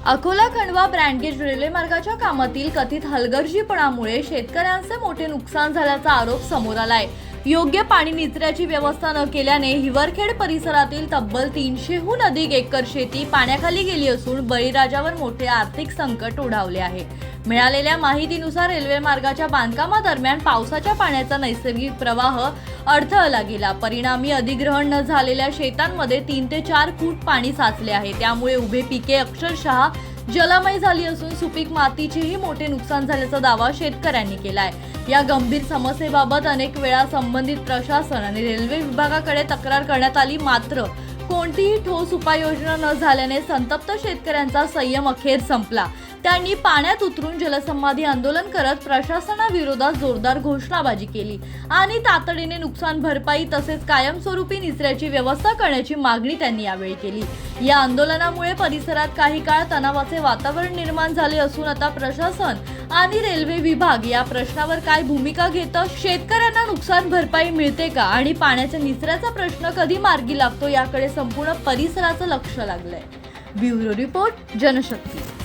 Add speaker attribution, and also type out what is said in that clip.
Speaker 1: Akola Khandwa ब्रँडगेज railway मार्गाच्या कामातील कथित हलगर्जीपणामुळे शेतकऱ्यांचे मोठे नुकसान झाल्याचा आरोप समोर आलाय। योग्य पाणी निचऱ्याची व्यवस्था न केल्याने हिवरखेड परिसरातील तब्बल 300हून अधिक एकर शेती पाण्याखाली गेली असून बळीराजावर मोठे आर्थिक संकट ओढावले आहे। मिळालेल्या माहितीनुसार रेल्वे मार्गाच्या बांधकामादरम्यान पावसाच्या पाण्याचा नैसर्गिक प्रवाह अडथळला गेला। परिणामी अधिग्रहण न झालेल्या शेतांमध्ये 3 ते 4 फूट पाणी साचले आहे। त्यामुळे उभे पिके अक्षरशः जलमय झाली असून सुपीक मातीचेही मोठे नुकसान झाल्याचा दावा शेतकऱ्यांनी केलाय। या गंभीर समस्येबाबत अनेक वेळा संबंधित प्रशासन आणि रेल्वे विभागाकडे तक्रार करण्यात आली, मात्र कोणतीही ठोस उपाययोजना न झाल्याने संतप्त शेतकऱ्यांचा संयम अखेर संपला। त्यांनी पाण्यात उतरून जलसमाधी आंदोलन करत प्रशासनाविरोधात जोरदार घोषणाबाजी केली आणि तातडीने नुकसान भरपाई तसेच कायमस्वरूपी निचऱ्याची व्यवस्था करण्याची मागणी त्यांनी यावेळी केली। या आंदोलनामुळे परिसरात काही काळ तणावाचे वातावरण निर्माण झाले असून आता प्रशासन आणि रेल्वे विभाग या प्रश्नावर काय भूमिका घेतं, शेतकऱ्यांना नुकसान भरपाई मिळते का आणि पाण्याच्या निचऱ्याचा प्रश्न कधी मार्गी लागतो याकडे संपूर्ण परिसराचं लक्ष लागलंय। Bureau report, Janshakti.